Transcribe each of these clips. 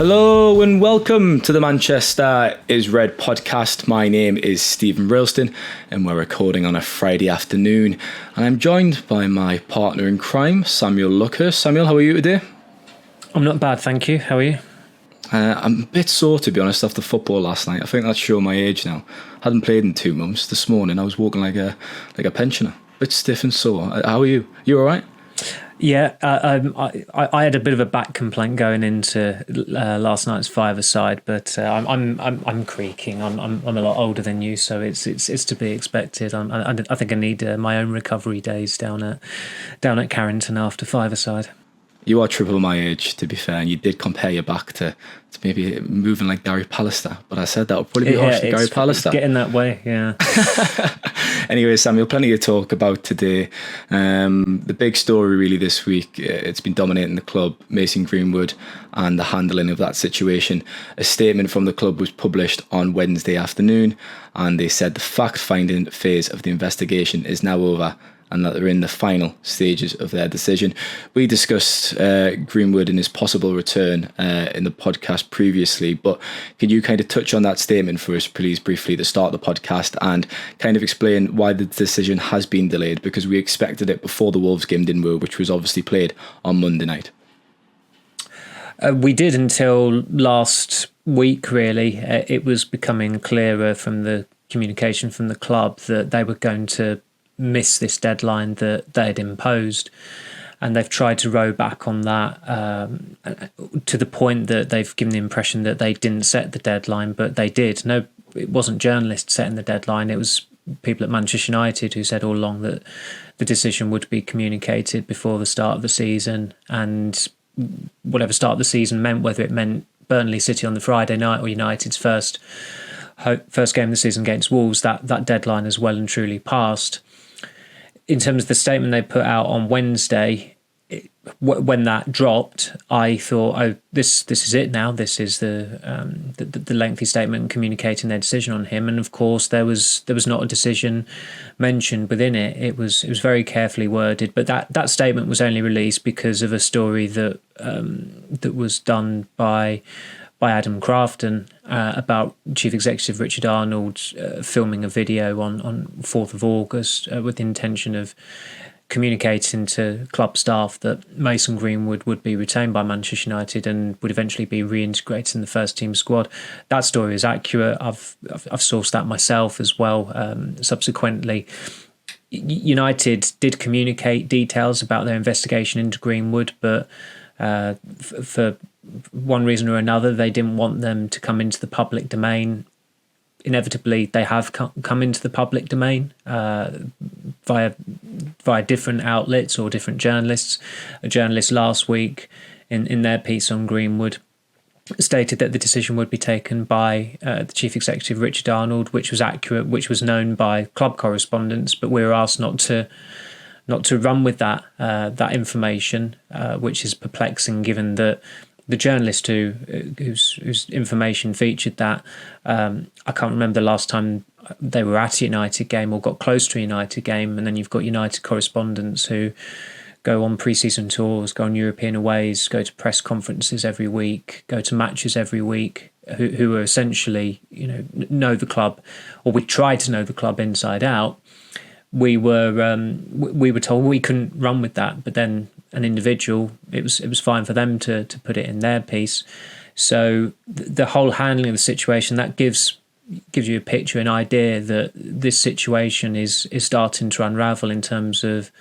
Hello and welcome to the Manchester is Red podcast. My name is Steven Railston and we're recording on a Friday afternoon. And I'm joined by my partner in crime, Samuel Luckhurst. Samuel, how are you today? I'm not bad, thank you. How are you? I'm a bit sore, to be honest, after football last night. I think that's showing my age now. Hadn't played in 2 months. This morning I was walking like a pensioner. Bit stiff and sore. How are you? You all right? Yeah, I had a bit of a back complaint going into last night's five-a-side, but I'm creaking. I'm a lot older than you, so it's to be expected. I think I need my own recovery days down at Carrington after five-a-side. You are triple my age, to be fair, and you did compare your back to maybe moving like Gary Pallister, but I said that would probably be harsh to Gary Pallister. It's getting that way, yeah. Anyway, Samuel, plenty to talk about today. The big story really this week, it's been dominating the club, Mason Greenwood and the handling of that situation. A statement from the club was published on Wednesday afternoon, and they said the fact-finding phase of the investigation is now over and that they're in the final stages of their decision. We discussed Greenwood and his possible return in the podcast previously, but can you kind of touch on that statement for us, please, briefly, to start the podcast and kind of explain why the decision has been delayed? Because we expected it before the Wolves game, didn't we, which was obviously played on Monday night. We did until last week, really. It was becoming clearer from the communication from the club that they were going to miss this deadline that they had imposed, and they've tried to row back on that to the point that they've given the impression that they didn't set the deadline, but they did. No, it wasn't journalists setting the deadline, it was people at Manchester United who said all along that the decision would be communicated before the start of the season, and whatever start of the season meant, whether it meant Burnley City on the Friday night or United's first game of the season against Wolves, that deadline has well and truly passed. In terms of the statement they put out on Wednesday, when that dropped, I thought, oh, this is it now. This is the lengthy statement communicating their decision on him. And of course, there was not a decision mentioned within it. It was very carefully worded. But that statement was only released because of a story that was done by Adam Crafton about Chief Executive Richard Arnold filming a video on 4th of August with the intention of communicating to club staff that Mason Greenwood would be retained by Manchester United and would eventually be reintegrated in the first team squad. That story is accurate. I've sourced that myself as well. Subsequently, United did communicate details about their investigation into Greenwood, but for one reason or another, they didn't want them to come into the public domain. Inevitably, they have come into the public domain via different outlets or different journalists. A journalist last week, in their piece on Greenwood, stated that the decision would be taken by the Chief Executive Richard Arnold, which was accurate, which was known by club correspondents, but we were asked not to run with that information, which is perplexing given that the journalist whose information featured that, I can't remember the last time they were at a United game or got close to a United game, and then you've got United correspondents who go on pre-season tours, go on European aways, go to press conferences every week, go to matches every week, who are essentially, know the club, or we try to know the club inside out. We were told we couldn't run with that, but then an individual, it was fine for them to put it in their piece. So the whole handling of the situation, that gives you a picture, an idea that this situation is starting to unravel in terms of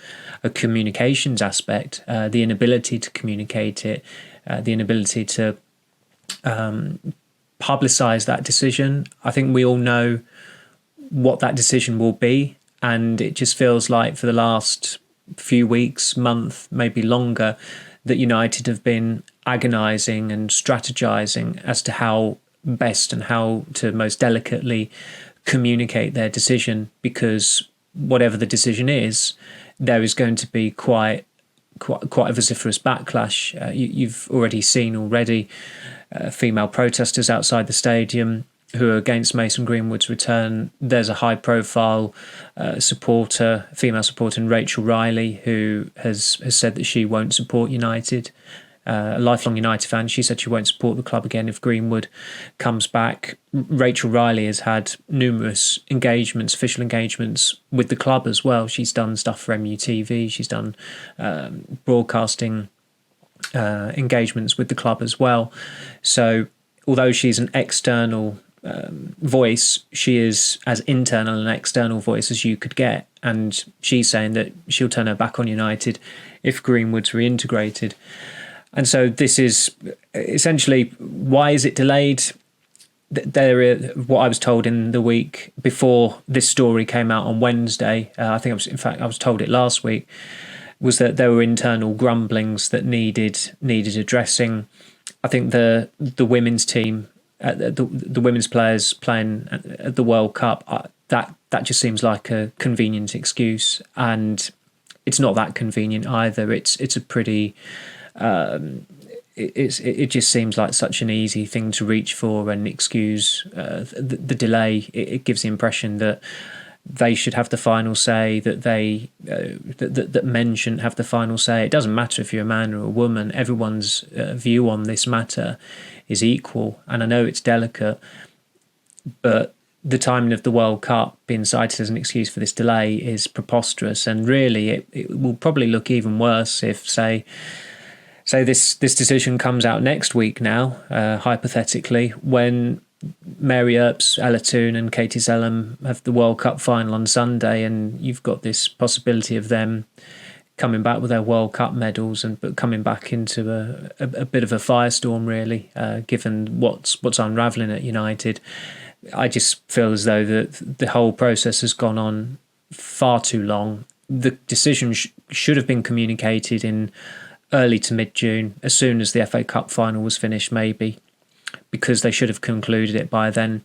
a communications aspect, the inability to communicate it, the inability to publicise that decision. I think we all know what that decision will be, and it just feels like for the last few weeks, month, maybe longer, that United have been agonising and strategising as to how best and how to most delicately communicate their decision, because whatever the decision is, there is going to be quite a vociferous backlash. You've already seen female protesters outside the stadium who are against Mason Greenwood's return. There's a high-profile female supporter, Rachel Riley, who has said that she won't support United a lifelong United fan. She said she won't support the club again if Greenwood comes back. Rachel Riley has had numerous engagements, official engagements with the club as well. She's done stuff for MUTV. She's done broadcasting engagements with the club as well. So although she's an external voice, she is as internal and external voice as you could get, and she's saying that she'll turn her back on United if Greenwood's reintegrated. And so this is essentially, why is it delayed? What I was told in the week before this story came out on Wednesday, I was told it last week, was that there were internal grumblings that needed addressing. I think the women's team, the women's players playing at the World Cup, that just seems like a convenient excuse, and it's not that convenient either. It's a pretty it just seems like such an easy thing to reach for and excuse the delay. It gives the impression that they should have the final say, that that men shouldn't have the final say. It doesn't matter if you're a man or a woman. Everyone's view on this matter is equal, and I know it's delicate, but the timing of the World Cup being cited as an excuse for this delay is preposterous, and really it will probably look even worse if, say this decision comes out next week now, hypothetically, when Mary Earps, Ella Toone and Katie Zellum have the World Cup final on Sunday, and you've got this possibility of them coming back with their World Cup medals but coming back into a bit of a firestorm, really, given what's unravelling at United. I just feel as though the whole process has gone on far too long. The decision should have been communicated in early to mid-June, as soon as the FA Cup final was finished, maybe, because they should have concluded it by then.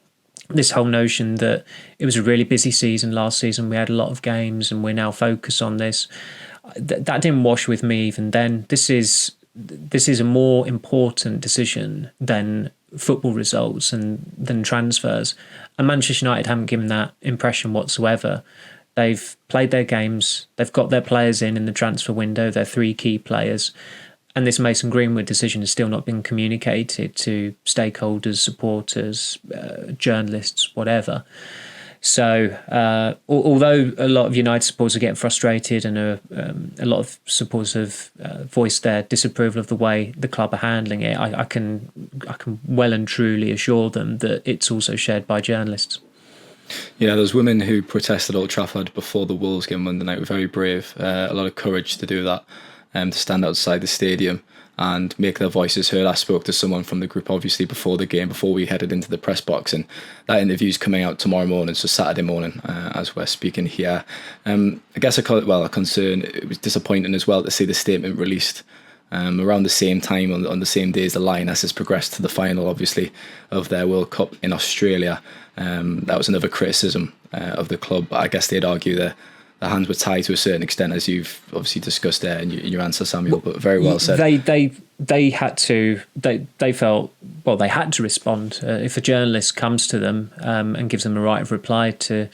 This whole notion that it was a really busy season last season, we had a lot of games and we're now focused on this, that didn't wash with me even then. This is a more important decision than football results and than transfers. And Manchester United haven't given that impression whatsoever. They've played their games, they've got their players in the transfer window, their three key players, and this Mason Greenwood decision has still not been communicated to stakeholders, supporters, journalists, whatever. So although a lot of United supporters are getting frustrated, and a lot of supporters have voiced their disapproval of the way the club are handling it, I can well and truly assure them that it's also shared by journalists. Yeah, those women who protested Old Trafford before the Wolves game Monday night were very brave. A lot of courage to do that, to stand outside the stadium and make their voices heard. I spoke to someone from the group, obviously, before the game, before we headed into the press box, and that interview's coming out tomorrow morning, so Saturday morning, as we're speaking here. I guess a concern. It was disappointing as well to see the statement released around the same time, on the same day as the Lionesses progressed to the final, obviously, of their World Cup in Australia. That was another criticism of the club, but I guess they'd argue that the hands were tied to a certain extent, as you've obviously discussed there in your answer, Samuel, but very well said. They had to, they felt, well, they had to respond. If a journalist comes to them and gives them a right of reply to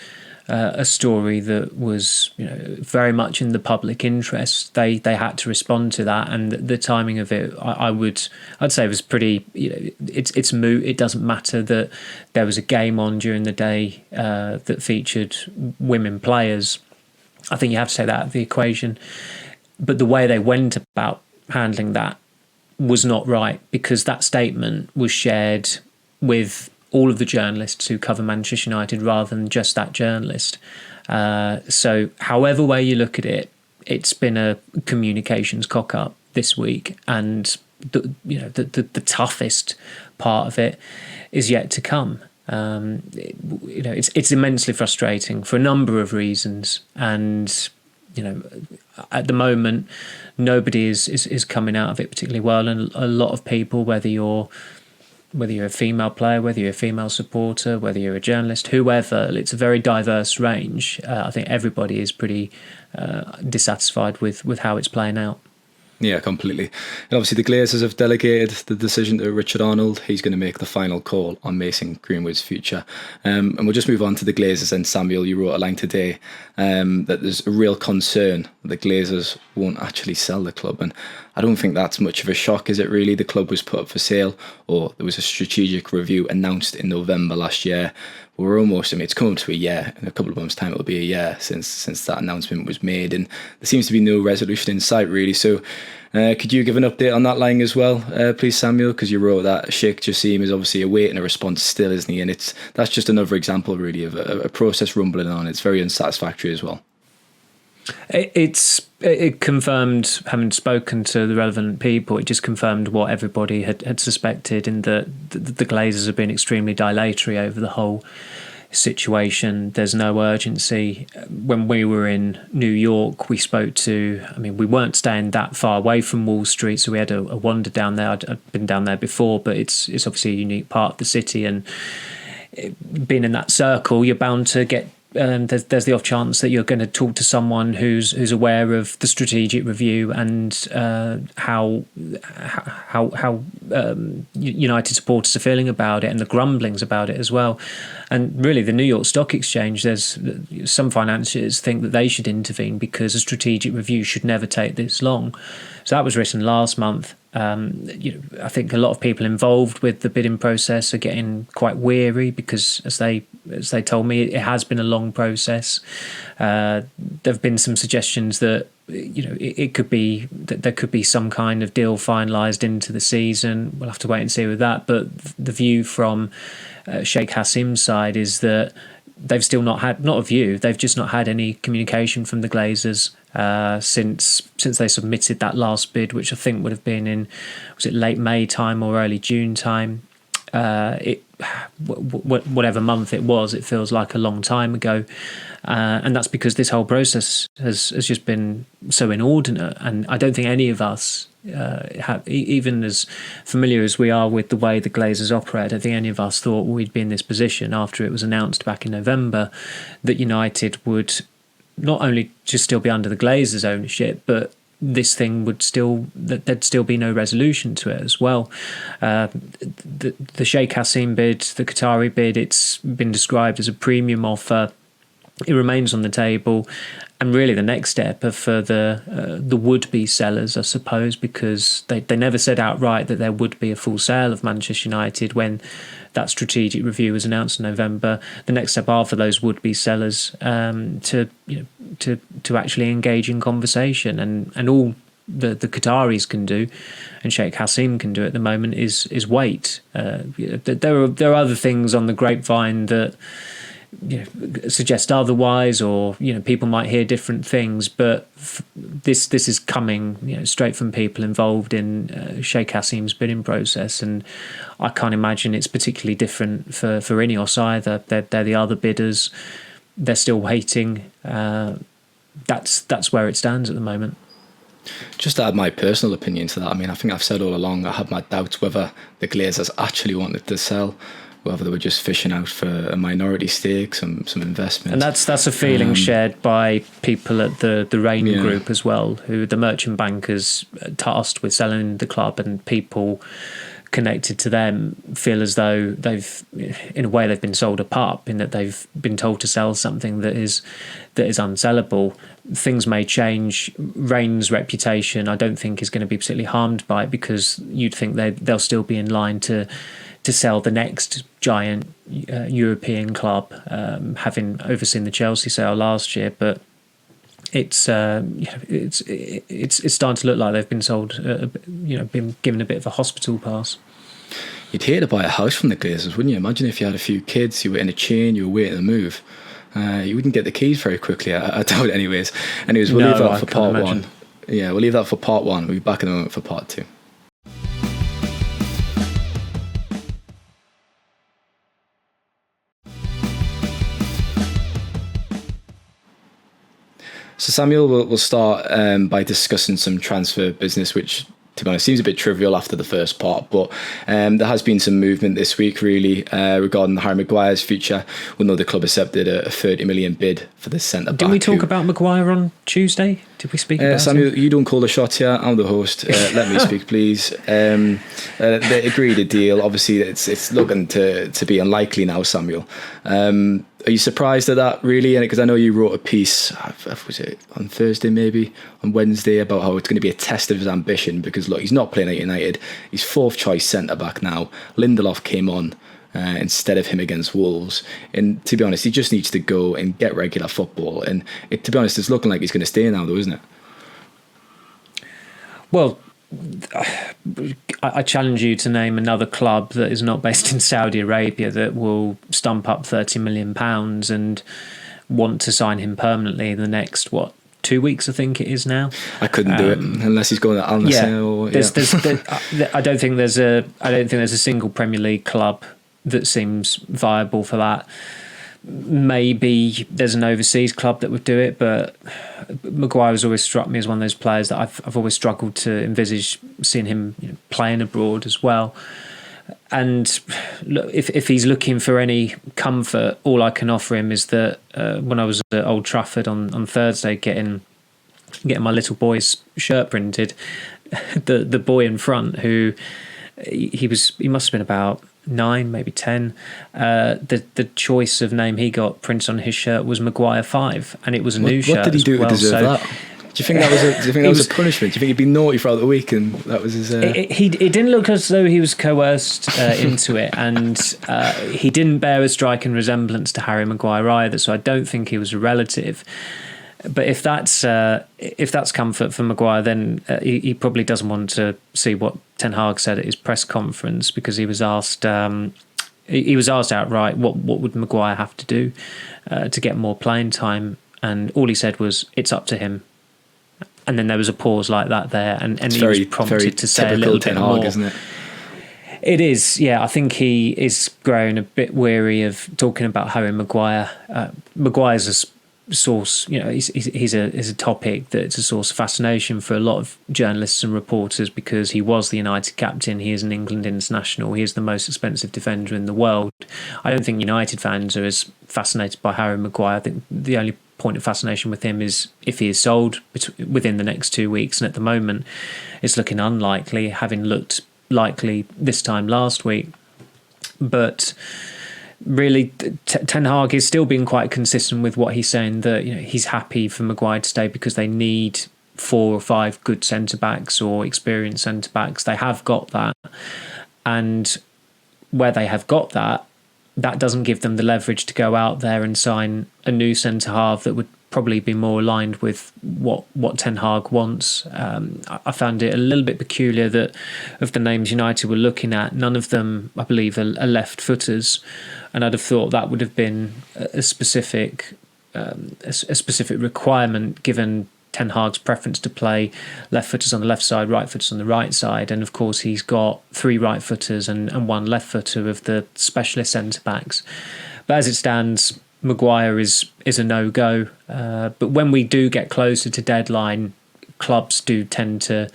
a story that was, very much in the public interest, they had to respond to that, and the timing of it, I'd say, was pretty. It's moot. It doesn't matter that there was a game on during the day that featured women players. I think you have to take that out of the equation. But the way they went about handling that was not right, because that statement was shared with all of the journalists who cover Manchester United rather than just that journalist. So however way you look at it, it's been a communications cock-up this week, and the toughest part of it is yet to come. It's immensely frustrating for a number of reasons, and at the moment nobody is coming out of it particularly well, and a lot of people, whether you're a female player, whether you're a female supporter, whether you're a journalist, whoever, it's a very diverse range. I think everybody is pretty dissatisfied with how it's playing out. Yeah, completely. And obviously the Glazers have delegated the decision to Richard Arnold. He's going to make the final call on Mason Greenwood's future. And we'll just move on to the Glazers. And Samuel, you wrote a line today that there's a real concern the Glazers won't actually sell the club. And I don't think that's much of a shock, is it really? The club was put up for sale, or there was a strategic review announced in November last year. We're almost, it's come up to a year. In a couple of months' time, it'll be a year since that announcement was made. And there seems to be no resolution in sight, really. So could you give an update on that line as well, please, Samuel? Because you wrote that Sheikh Jassim is obviously awaiting a response still, isn't he? And that's just another example, really, of a process rumbling on. It's very unsatisfactory as well. It confirmed, having spoken to the relevant people, it just confirmed what everybody had suspected, in that the Glazers have been extremely dilatory over the whole situation. There's no urgency. When we were in New York, we spoke to, we weren't staying that far away from Wall Street, so we had a wander down there. I'd been down there before, but it's obviously a unique part of the city, and being in that circle, you're bound to get there's the off chance that you're going to talk to someone who's aware of the strategic review and how United supporters are feeling about it, and the grumblings about it as well. And really, the New York Stock Exchange, there's some financiers think that they should intervene because a strategic review should never take this long. So that was written last month. I think a lot of people involved with the bidding process are getting quite weary because, as they told me, it has been a long process. There have been some suggestions that it could be that there could be some kind of deal finalised into the season. We'll have to wait and see with that. But the view from Sheikh Hassim's side is that they've still they've just not had any communication from the Glazers since they submitted that last bid, which I think would have been in, was it late May time or early June time? Whatever month it was, it feels like a long time ago, and that's because this whole process has just been so inordinate. And I don't think any of us, even as familiar as we are with the way the Glazers operate, I don't think any of us thought we'd be in this position after it was announced back in November that United would not only just still be under the Glazers' ownership, but this thing would there'd still be no resolution to it as well. The Sheikh Hassim bid, the Qatari bid, it's been described as a premium offer. It remains on the table, and really the next step are for the would-be sellers, I suppose, because they never said outright that there would be a full sale of Manchester United when that strategic review was announced in November. The next step are for those would-be sellers to actually engage in conversation, and all the Qataris can do, and Sheikh Hassim can do at the moment, is wait. There are other things on the grapevine that suggest otherwise, or people might hear different things, but this is coming straight from people involved in Sheikh Hassim's bidding process, and I can't imagine it's particularly different for Ineos either. They're the other bidders. They're still waiting. That's where it stands at the moment. Just to add my personal opinion to that, I think I've said all along I had my doubts whether the Glazers actually wanted to sell, whether they were just fishing out for a minority stake, some investment. And that's a feeling shared by people at the Rain Group as well, who the merchant bankers tasked with selling the club, and people connected to them feel as though they've been sold a pup, in that they've been told to sell something that is unsellable. Things may change. Rain's reputation, I don't think, is going to be particularly harmed by it, because you'd think they'll still be in line to sell the next giant European club, having overseen the Chelsea sale last year. But it's starting to look like they've been sold, been given a bit of a hospital pass. You'd hate to buy a house from the Glazers, wouldn't you? Imagine if you had a few kids, you were in a chain, you were waiting to move. You wouldn't get the keys very quickly, I doubt. Anyways, we'll leave that for part one. Yeah, we'll leave that for part one. We'll be back in a moment for part two. So Samuel, we'll start by discussing some transfer business, which, to be honest, seems a bit trivial after the first part, but there has been some movement this week, really, regarding Harry Maguire's future. We know the club accepted a 30 million bid for the centre-back. Didn't we talk about Maguire on Tuesday? Did we speak about Samuel, him? you don't call the shots here. I'm the host. Let me speak, please. They agreed a deal. Obviously, it's looking to be unlikely now, Samuel. Are you surprised at that, really? Because I know you wrote a piece, was it on Thursday, maybe on Wednesday, about how it's going to be a test of his ambition. Because look, he's not playing at United. He's fourth choice centre back now. Lindelof came on instead of him against Wolves, and to be honest, he just needs to go and get regular football. And to be honest, it's looking like he's going to stay now, though, isn't it? Well, I challenge you to name another club that is not based in Saudi Arabia that will stump up £30 million and want to sign him permanently in the next 2 weeks, I think it is now. I couldn't do it unless he's going to Al Nassr. I don't think there's a single Premier League club that seems viable for that. Maybe there's an overseas club that would do it, but Maguire has always struck me as one of those players that I've always struggled to envisage seeing him playing abroad as well. And look, if he's looking for any comfort, all I can offer him is that when I was at Old Trafford on Thursday getting my little boy's shirt printed, the boy in front who he must have been about 9, maybe 10. The choice of name he got printed on his shirt was Maguire 5, and it was a new shirt. What did he do to deserve that? Do you think that was a punishment? Do you think he'd been naughty throughout the week and that was his? It didn't look as though he was coerced into it, and he didn't bear a striking resemblance to Harry Maguire either. So I don't think he was a relative. But if that's comfort for Maguire, then he probably doesn't want to see what Ten Hag said at his press conference, because he was asked outright what would Maguire have to do to get more playing time, and all he said was it's up to him. And then there was a pause like that there, and he was prompted to say a little bit more. Isn't it? It is, yeah. I think he is growing a bit weary of talking about Harry Maguire. Maguire's a source, he's a topic that's a source of fascination for a lot of journalists and reporters, because he was the United captain, he is an England international, he is the most expensive defender in the world. I don't think United fans are as fascinated by Harry Maguire. I think the only point of fascination with him is if he is sold within the next 2 weeks, and at the moment it's looking unlikely, having looked likely this time last week. But really, Ten Hag is still being quite consistent with what he's saying, that he's happy for Maguire to stay because they need 4 or 5 good centre-backs or experienced centre-backs. They have got that. And where they have got that, that doesn't give them the leverage to go out there and sign a new centre-half that would probably be more aligned with what Ten Hag wants. I found it a little bit peculiar that of the names United were looking at, none of them, I believe, are left-footers. And I'd have thought that would have been a specific requirement, given Ten Hag's preference to play left-footers on the left side, right-footers on the right side. And of course, he's got 3 right-footers and 1 left-footer of the specialist centre-backs. But as it stands, Maguire is a no-go. But when we do get closer to deadline, clubs do tend to...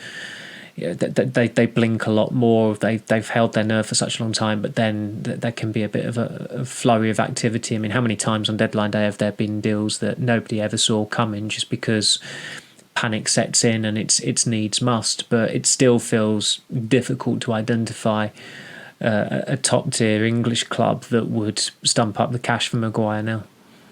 They blink a lot more. They've held their nerve for such a long time, but then there can be a bit of a flurry of activity. I mean, how many times on deadline day have there been deals that nobody ever saw coming just because panic sets in and it's needs must? But it still feels difficult to identify a top tier English club that would stump up the cash for Maguire now.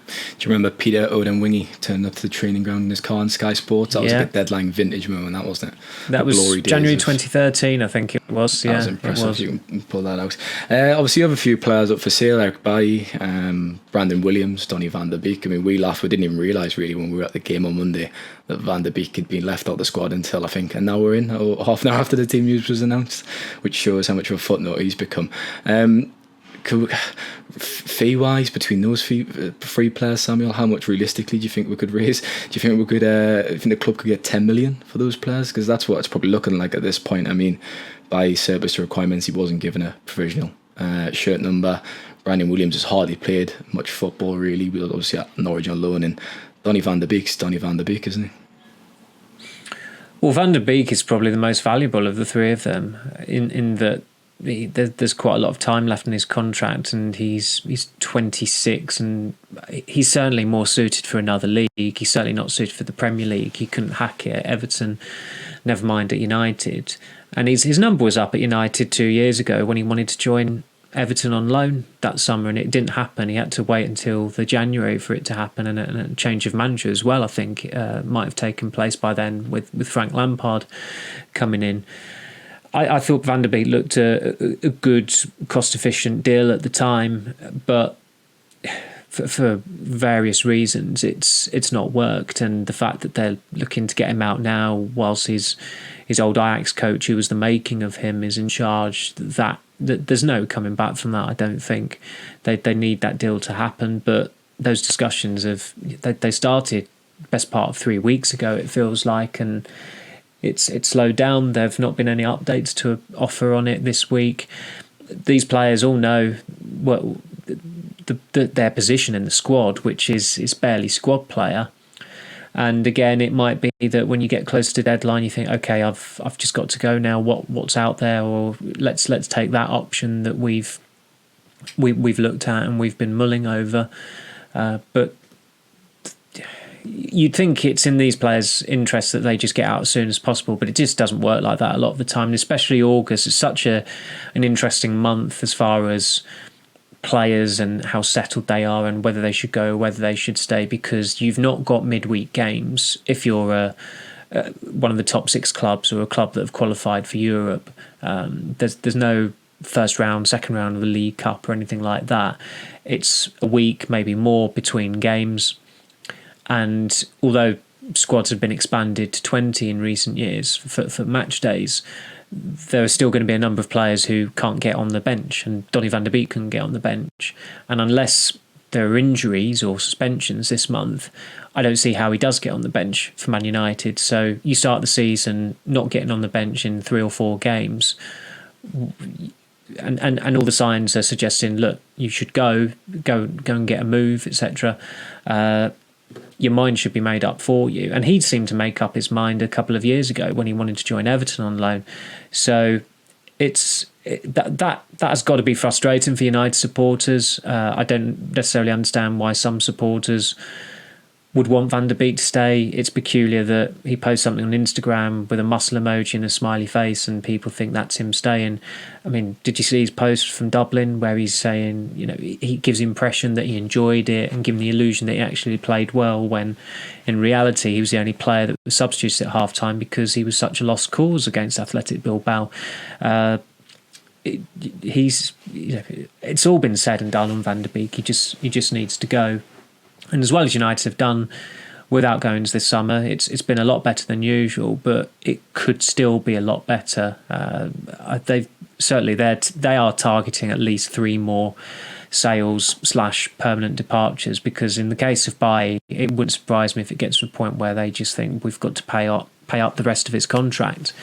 Do you remember Peter Odemwingie turned up to the training ground in his car on Sky Sports? That was like a deadline vintage moment, that wasn't it? That was January 2013, I think it was. That was impressive. You can pull that out. Obviously, you have a few players up for sale: Eric Bailly, Brandon Williams, Donny van der Beek. I mean, we laughed. We didn't even realise really when we were at the game on Monday that Van der Beek had been left out the squad until I think an hour in, or half an hour after the team news was announced, which shows how much of a footnote he's become. Fee-wise, between those three players, Samuel, how much realistically do you think we could raise? Do you think we could? Think the club could get 10 million for those players? Because that's what it's probably looking like at this point. I mean, by surplus to requirements, he wasn't given a provisional shirt number. Brandon Williams has hardly played much football really. We obviously at Norwich on loan, and Donny van der Beek's Donny van der Beek, isn't he? Well, Van der Beek is probably the most valuable of the three of them, in that there's quite a lot of time left in his contract, and he's 26, and he's certainly more suited for another league. He's certainly not suited for the Premier League. He couldn't hack it at Everton, never mind at United. And his number was up at United 2 years ago when he wanted to join Everton on loan that summer, and it didn't happen. He had to wait until the January for it to happen, and a change of manager as well, I think, might have taken place by then with Frank Lampard coming in. I thought Van der Beek looked a good, cost-efficient deal at the time, but for various reasons, it's not worked. And the fact that they're looking to get him out now, whilst his old Ajax coach, who was the making of him, is in charge, that there's no coming back from that. I don't think they need that deal to happen. But those discussions they started best part of 3 weeks ago, it feels like, and it's slowed down. There've not been any updates to offer on it this week. These players all know their position in the squad, which is barely squad player. And again, it might be that when you get close to deadline, you think, okay, I've just got to go now. What's out there, or let's take that option that we've looked at and we've been mulling over. But you'd think it's in these players' interest that they just get out as soon as possible, but it just doesn't work like that a lot of the time. And especially August is such an interesting month as far as players and how settled they are and whether they should go or whether they should stay, because you've not got midweek games if you're one of the top 6 clubs or a club that have qualified for Europe. There's no first round, second round of the League Cup or anything like that. It's a week, maybe more, between games. And although squads have been expanded to 20 in recent years for match days, there are still going to be a number of players who can't get on the bench, and Donny van der Beek can get on the bench. And unless there are injuries or suspensions this month, I don't see how he does get on the bench for Man United. So you start the season not getting on the bench in 3 or 4 games, and all the signs are suggesting, look, you should go and get a move, etc. Your mind should be made up for you. And he'd seemed to make up his mind a couple of years ago when he wanted to join Everton on loan. So that has got to be frustrating for United supporters. I don't necessarily understand why some supporters would want Van der Beek to stay. It's peculiar that he posts something on Instagram with a muscle emoji and a smiley face and people think that's him staying. I mean, did you see his post from Dublin where he's saying, he gives the impression that he enjoyed it and giving the illusion that he actually played well, when in reality he was the only player that was substituted at half-time because he was such a lost cause against Athletic Bilbao. It's all been said and done on Van der Beek. He just needs to go. And as well as United have done without goings this summer, it's been a lot better than usual, but it could still be a lot better. They are targeting at least 3 more sales / permanent departures, because in the case of Bailly, it wouldn't surprise me if it gets to a point where they just think we've got to pay up the rest of his contract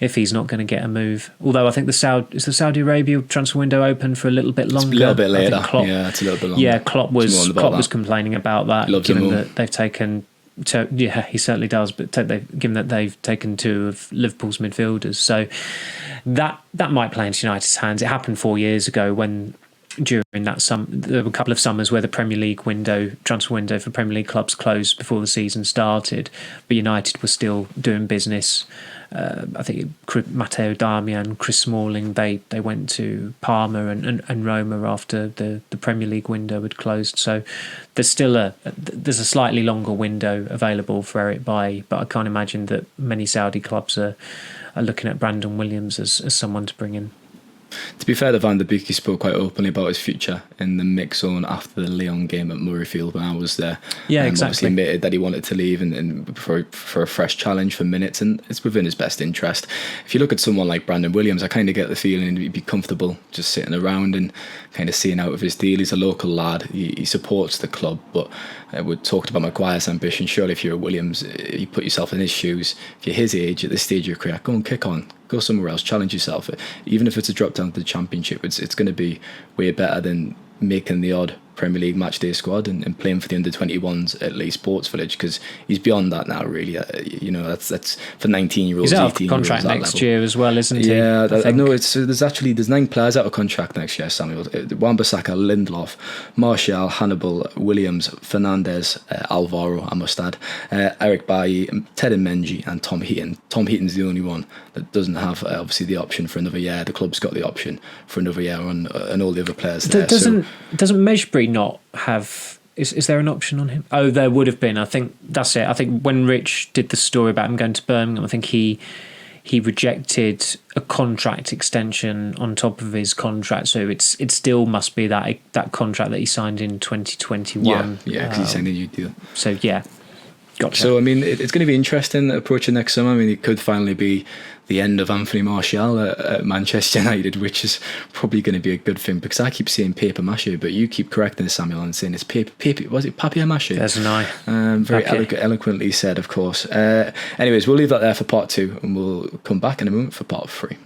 if he's not going to get a move. Although I think the Saudi Arabia transfer window open for a little bit longer. It's a little bit later. It's a little bit longer. Yeah, Klopp was complaining about that, given that they've taken. Yeah, he certainly does. But given that they've taken 2 of Liverpool's midfielders, so that might play into United's hands. It happened 4 years ago when, during that there were a couple of summers where the Premier League transfer window for Premier League clubs closed before the season started, but United was still doing business. I think Matteo Darmian, Chris Smalling, they went to Parma and Roma after the Premier League window had closed. So there's still a slightly longer window available for Eric Bailly, but I can't imagine that many Saudi clubs are looking at Brandon Williams as someone to bring in. To be fair to Van der Beek, he spoke quite openly about his future in the mix zone after the Lyon game at Murrayfield when I was there. Yeah, exactly. Obviously admitted that he wanted to leave and for a fresh challenge for minutes, and it's within his best interest. If you look at someone like Brandon Williams, I kind of get the feeling he'd be comfortable just sitting around and kind of seeing out of his deal. He's a local lad. He supports the club, but we talked about Maguire's ambition. Surely if you're a Williams, you put yourself in his shoes. If you're his age at this stage of your career, go and kick on. Go somewhere else, challenge yourself. Even if it's a drop down to the Championship, it's going to be way better than making the odd Premier League matchday squad and playing for the under-21s at Leigh Sports Village, because he's beyond that now, really. That's for 19-year-olds. He's out of contract next year as well, isn't he? Yeah, I know. There's 9 players out of contract next year, Samuel. Wan-Bissaka, Lindelof, Martial, Hannibal, Williams, Fernandez, Alvaro, I must add, Eric Bailly, Ted Menji and Tom Heaton. Tom Heaton's the only one that doesn't have obviously the option for another year. The club's got the option for another year on all the other players there. Doesn't Mejbri not have? Is there an option on him? Oh, there would have been. I think that's it. I think when Rich did the story about him going to Birmingham, I think he rejected a contract extension on top of his contract, so it still must be that contract that he signed in 2021. Yeah, because he signed a new deal. So yeah. Gotcha. So, I mean, it's going to be interesting approaching next summer. I mean, it could finally be the end of Anthony Martial at Manchester United, which is probably going to be a good thing, because I keep saying paper mache, but you keep correcting us, Samuel, and saying it's paper, was it papier mache? There's an eye. Very eloquently said, of course. Anyways, we'll leave that there for part 2, and we'll come back in a moment for part 3.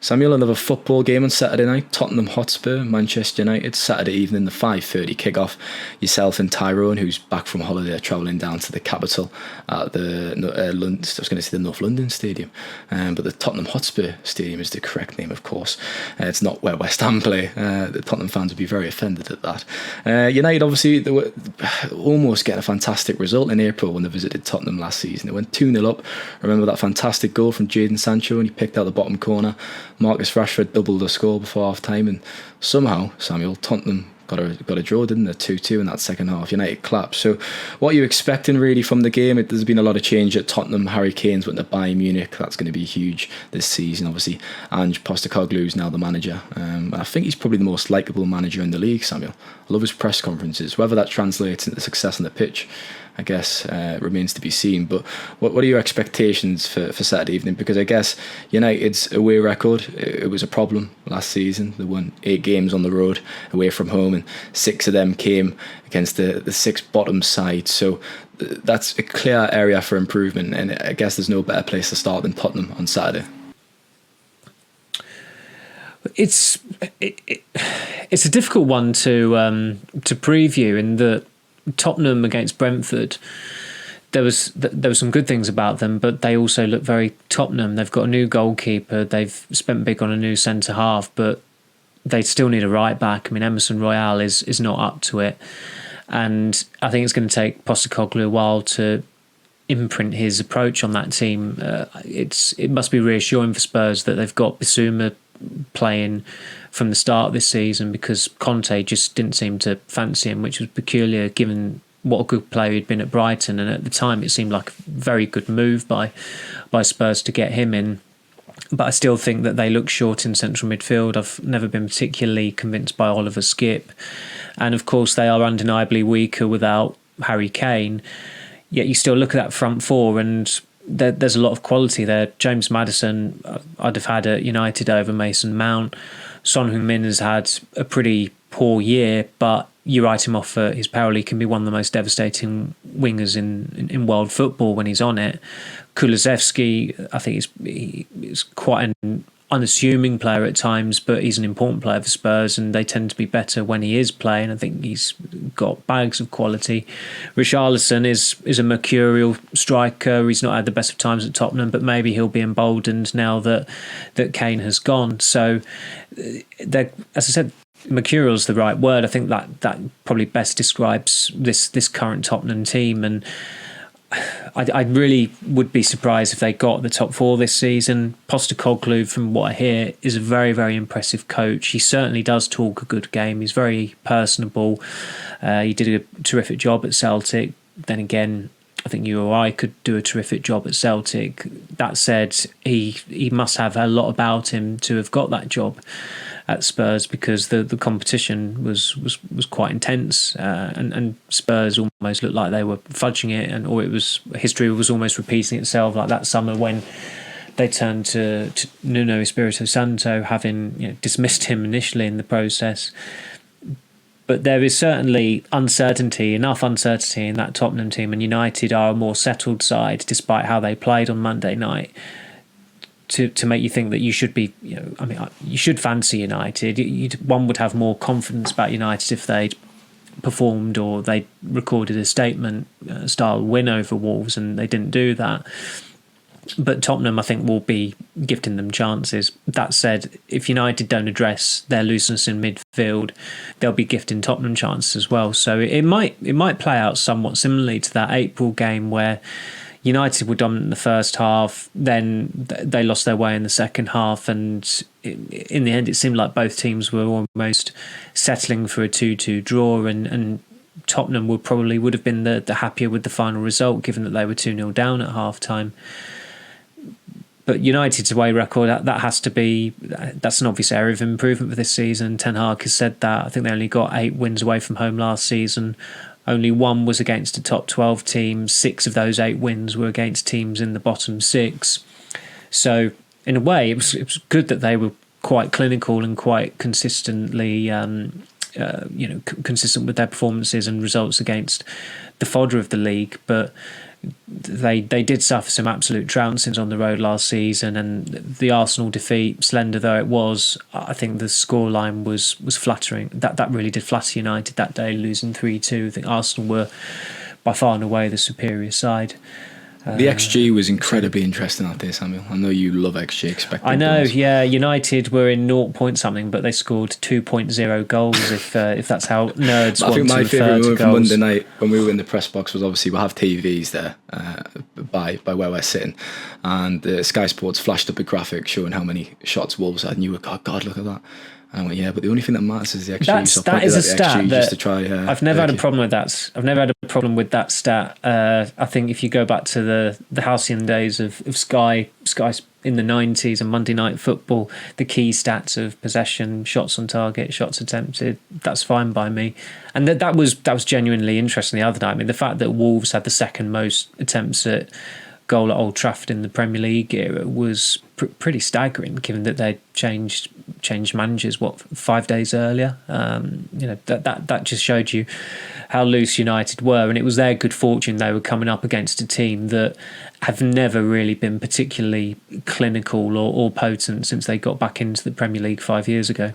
Samuel, another football game on Saturday night. Tottenham Hotspur, Manchester United. Saturday evening, the 5:30 kickoff. Yourself and Tyrone, who's back from holiday, travelling down to the capital at the the North London Stadium, but the Tottenham Hotspur Stadium is the correct name, of course. It's not where West Ham play. The Tottenham fans would be very offended at that. United, obviously, they were almost getting a fantastic result in April when they visited Tottenham last season. They went 2-0 up. Remember that fantastic goal from Jadon Sancho, and he picked out the bottom corner. Marcus Rashford doubled the score before half time, and somehow, Samuel, Tottenham got a draw, didn't they? 2-2 in that second half. United collapsed. So what are you expecting really from the game? There's been a lot of change at Tottenham. Harry Kane's went to Bayern Munich. That's going to be huge this season. Obviously, Ange Postecoglou is now the manager. I think he's probably the most likeable manager in the league, Samuel. I love his press conferences. Whether that translates into success on the pitch, I guess, remains to be seen. But what are your expectations for Saturday evening? Because I guess United's away record, it was a problem last season. They won 8 games on the road away from home, and 6 of them came against the 6 bottom side. So that's a clear area for improvement, and I guess there's no better place to start than Tottenham on Saturday. It's a difficult one to preview, in that Tottenham against Brentford, there was some good things about them, but they also look very Tottenham. They've got a new goalkeeper, they've spent big on a new centre half, but they still need a right back. I mean, Emerson Royale is not up to it, and I think it's going to take Postecoglou a while to imprint his approach on that team. It must be reassuring for Spurs that they've got Bissouma playing from the start this season, because Conte just didn't seem to fancy him, which was peculiar given what a good player he'd been at Brighton, and at the time it seemed like a very good move by Spurs to get him in. But I still think that they look short in central midfield. I've never been particularly convinced by Oliver Skipp, and of course they are undeniably weaker without Harry Kane. Yet you still look at that front four, and there's a lot of quality there. James Maddison, I'd have had at United over Mason Mount. Son Heung-min has had a pretty poor year, but you write him off for his power. He can be one of the most devastating wingers in world football when he's on it. Kulusevski, I think he's quite an unassuming player at times, but he's an important player for Spurs, and they tend to be better when he is playing. I think he's got bags of quality. Richarlison is a mercurial striker. He's not had the best of times at Tottenham, but maybe he'll be emboldened now that Kane has gone. So, as I said, mercurial is the right word. I think that probably best describes this current Tottenham team, and I really would be surprised if they got the top 4 this season. Postecoglou, from what I hear, is a very, very impressive coach. He certainly does talk a good game. He's very personable. He did a terrific job at Celtic. Then again, I think you or I could do a terrific job at Celtic. That said, he must have a lot about him to have got that job at Spurs, because the competition was quite intense, and Spurs almost looked like they were fudging it, or history was almost repeating itself, like that summer when they turned to Nuno Espirito Santo, having dismissed him initially in the process. But there is certainly enough uncertainty in that Tottenham team, and United are a more settled side, despite how they played on Monday night, to make you think that you should be, you should fancy United. One would have more confidence about United if they'd performed or they recorded a statement style win over Wolves, and they didn't do that. But Tottenham, I think, will be gifting them chances. That said, if United don't address their looseness in midfield, they'll be gifting Tottenham chances as well. So it might play out somewhat similarly to that April game where United were dominant in the first half, then they lost their way in the second half, and in the end it seemed like both teams were almost settling for a 2-2 draw, and Tottenham would have been the happier with the final result, given that they were 2-0 down at half-time. But United's away record, that's an obvious area of improvement for this season. Ten Hag has said that. I think they only got 8 wins away from home last season. Only 1 was against a top 12 team. 6 of those 8 wins were against teams in the bottom 6. So in a way, it was good that they were quite clinical and quite consistently, consistent with their performances and results against the fodder of the league. But they did suffer some absolute trouncings on the road last season, and the Arsenal defeat, slender though it was, I think the scoreline was flattering. That really did flatter United that day, losing 3-2. I think Arsenal were by far and away the superior side. The XG was incredibly interesting that day, Samuel. I know you love XG, expected I know, goals. yeah. United were in 0 point something, but they scored 2.0 goals. If that's how nerds want to refer to goals. I think my favourite moment from Monday night when we were in the press box was obviously we'll have TVs there by where we're sitting, and Sky Sports flashed up a graphic showing how many shots Wolves had, and you were, God, look at that. And I went, yeah, but the only thing that matters is the XG. That is a stat that just to try, I've never had a problem with that. I've never had a problem with that stat. I think if you go back to the halcyon days of Sky in the 90s and Monday Night Football, the key stats of possession, shots on target, shots attempted, that's fine by me. And that was genuinely interesting the other night. I mean, the fact that Wolves had the second most attempts at goal at Old Trafford in the Premier League era was pretty staggering, given that they changed managers 5 days earlier. That just showed you how loose United were, and it was their good fortune they were coming up against a team that have never really been particularly clinical or potent since they got back into the Premier League 5 years ago.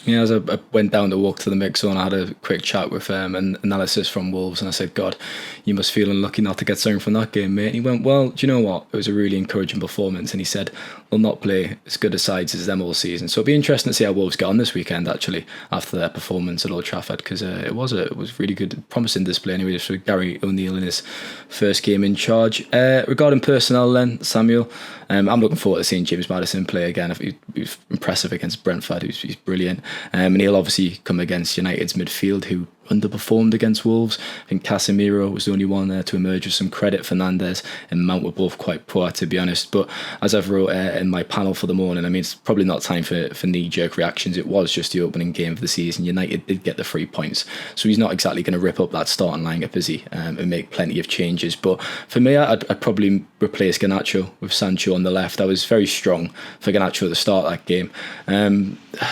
Yeah, as I went down to walk to the mix zone, I had a quick chat with an analysis from Wolves, and I said, God, you must feel unlucky not to get something from that game, mate. And he went, well, do you know what? It was a really encouraging performance. And he said, we'll not play as good a sides as them all season. So it'll be interesting to see how Wolves get on this weekend, actually, after their performance at Old Trafford, because it was really good, promising display anyway for Gary O'Neill in his first game in charge. Regarding personnel then, Samuel, I'm looking forward to seeing James Maddison play again. He was impressive against Brentford. He's brilliant. And he'll obviously come against United's midfield, who underperformed against Wolves. I think Casemiro was the only one there to emerge with some credit. Fernandes and Mount were both quite poor, to be honest. But as I've wrote in my panel for the morning, I mean, it's probably not time for knee-jerk reactions. It was just the opening game of the season. United did get the 3 points, so he's not exactly going to rip up that starting lineup, is he? And make plenty of changes. But for me, I'd probably replace Garnacho with Sancho on the left. I was very strong for Garnacho at the start of that game.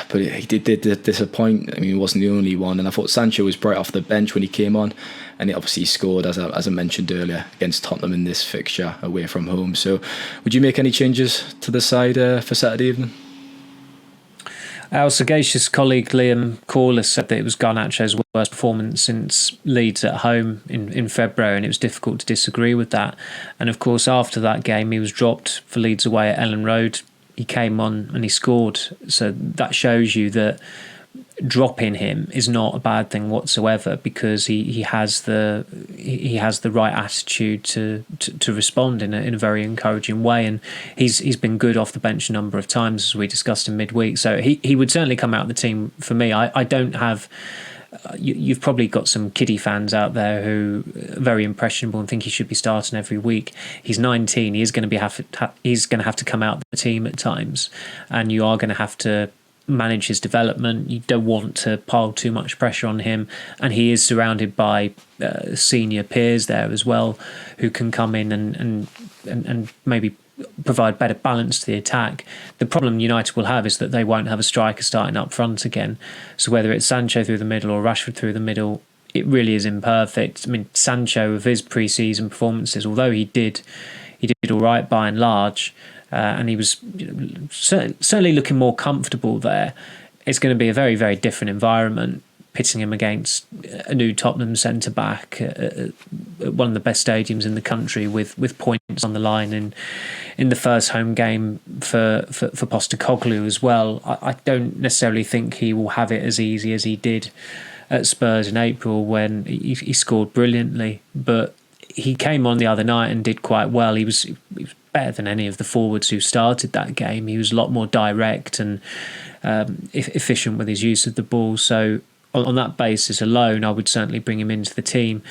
But he did disappoint. I mean, he wasn't the only one, and I thought Sancho was bright off the bench when he came on, and he obviously scored, as I mentioned earlier, against Tottenham in this fixture away from home. So would you make any changes to the side for Saturday evening? Our sagacious colleague Liam Corliss said that it was Garnacho's worst performance since Leeds at home in February, and it was difficult to disagree with that. And of course, after that game, he was dropped for Leeds away at Ellen Road. He came on and he scored. So that shows you that dropping him is not a bad thing whatsoever, because he has the right attitude to respond in a very encouraging way, and he's been good off the bench a number of times, as we discussed in midweek. So he would certainly come out of the team for me. I don't have. You've probably got some kiddie fans out there who are very impressionable and think he should be starting every week. He's 19. He's going to have to come out of the team at times, and you are going to have to manage his development. You don't want to pile too much pressure on him, and he is surrounded by senior peers there as well, who can come in and maybe provide better balance to the attack. The problem United will have is that they won't have a striker starting up front again. So whether it's Sancho through the middle or Rashford through the middle, it really is imperfect. I mean, Sancho, with his pre-season performances, although he did all right by and large, and he was certainly looking more comfortable there, it's going to be a very, very different environment, pitting him against a new Tottenham centre-back at one of the best stadiums in the country with points on the line in the first home game for Postecoglou as well. I don't necessarily think he will have it as easy as he did at Spurs in April when he scored brilliantly. But he came on the other night and did quite well. He was better than any of the forwards who started that game. He was a lot more direct and efficient with his use of the ball. So on that basis alone, I would certainly bring him into the team.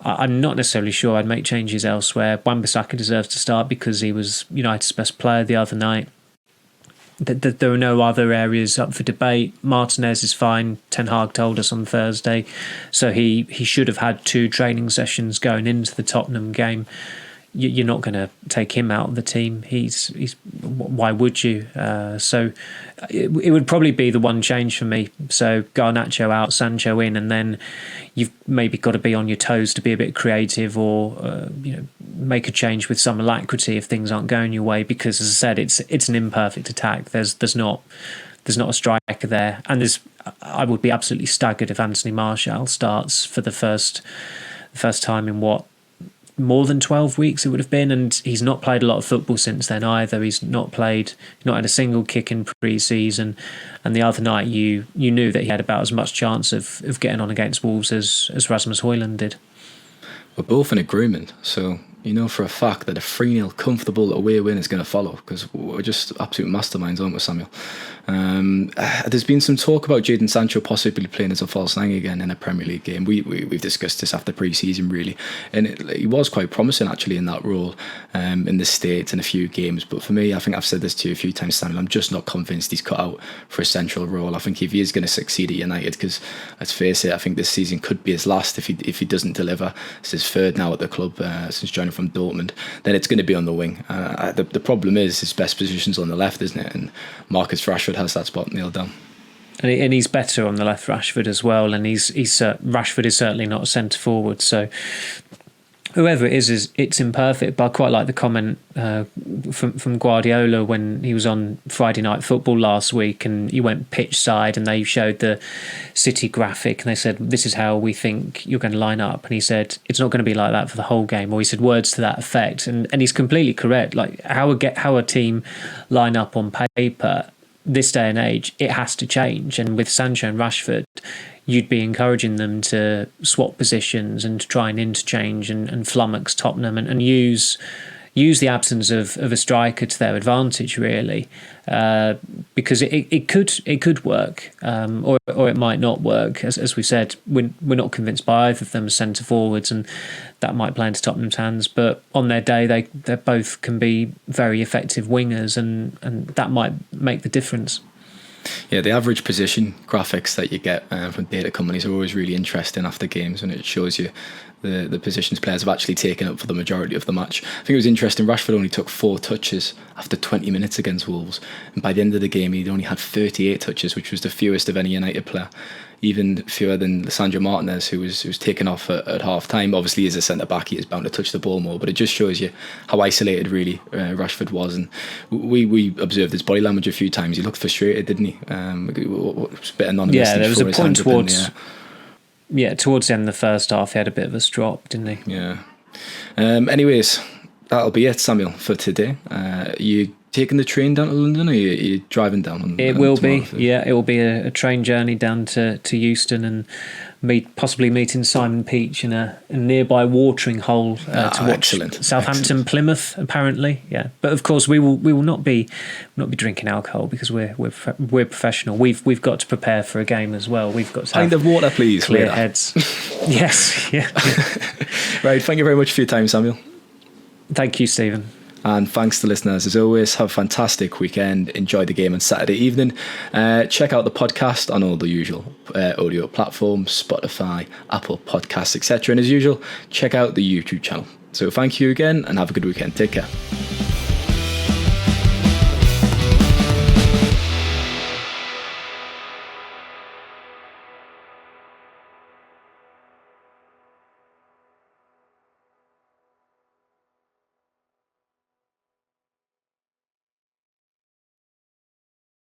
I'm not necessarily sure I'd make changes elsewhere. Wan-Bissaka deserves to start because he was United's best player the other night. There are no other areas up for debate. Martinez is fine. Ten Hag told us on Thursday. So he should have had 2 training sessions going into the Tottenham game. You're not going to take him out of the team. He's why would you? So it would probably be the one change for me. So Garnacho out, Sancho in, and then you've maybe got to be on your toes to be a bit creative or make a change with some alacrity if things aren't going your way. Because as I said, it's an imperfect attack. There's not a striker there, and I would be absolutely staggered if Anthony Marshall starts for the first time in more than 12 weeks it would have been, and he's not played a lot of football since then either. He's not had a single kick in pre-season, and the other night you knew that he had about as much chance of getting on against Wolves as Rasmus Højlund did. We're both in agreement, so you know for a fact that a 3-0 comfortable away win is going to follow, because we're just absolute masterminds, aren't we, Samuel? There's been some talk about Jadon Sancho possibly playing as a false nine again in a Premier League game. We've discussed this after pre-season, really, and he was quite promising actually in that role in the States in a few games. But for me, I think I've said this to you a few times, Samuel, I'm just not convinced he's cut out for a central role. I think if he is going to succeed at United, because let's face it, I think this season could be his last if he doesn't deliver. It's his 3rd now at the club since joining from Dortmund. Then it's going to be on the wing. The problem is his best position's on the left, isn't it? And Marcus Rashford has that spot nailed down. And he's better on the left, Rashford, as well. And Rashford is certainly not a centre forward. So whoever it is it's imperfect. But I quite like the comment from Guardiola when he was on Friday Night Football last week, and he went pitch side, and they showed the City graphic, and they said, "This is how we think you're going to line up." And he said, "It's not going to be like that for the whole game." Or he said words to that effect, and he's completely correct. Like how a team line up on paper this day and age, it has to change. And with Sancho and Rashford, you'd be encouraging them to swap positions and to try and interchange and flummox Tottenham and use the absence of a striker to their advantage, really, because it could work, or it might not work. As we said, we're not convinced by either of them as centre forwards, and that might play into Tottenham's hands. But on their day, they both can be very effective wingers, and that might make the difference. Yeah, the average position graphics that you get from data companies are always really interesting after games, when it shows you the positions players have actually taken up for the majority of the match. I think it was interesting, Rashford only took 4 touches after 20 minutes against Wolves, and by the end of the game he'd only had 38 touches, which was the fewest of any United player, even fewer than Lisandro Martinez, who was taken off at half time. Obviously as a centre back he is bound to touch the ball more, but it just shows you how isolated really Rashford was. And we observed his body language a few times. He looked frustrated, didn't he? It was a bit anonymous. Yeah, there was a point towards the end of the first half he had a bit of a strop, didn't he? Yeah. Anyways, that'll be it, Samuel, for today. You taking the train down to London, or are you driving down? It will be a train journey down to Euston, and possibly meeting Simon Peach in a nearby watering hole to watch Southampton Plymouth, apparently. Yeah, but of course we will not be drinking alcohol because we're professional. We've got to prepare for a game as well. We've got to pint of water, please. Clear heads. Yes. Yeah. Right. Thank you very much for your time, Samuel. Thank you, Stephen. And thanks to listeners, as always, have a fantastic weekend. Enjoy the game on Saturday evening. Check out the podcast on all the usual audio platforms, Spotify, Apple Podcasts, etc. And as usual, check out the YouTube channel. So thank you again and have a good weekend. Take care.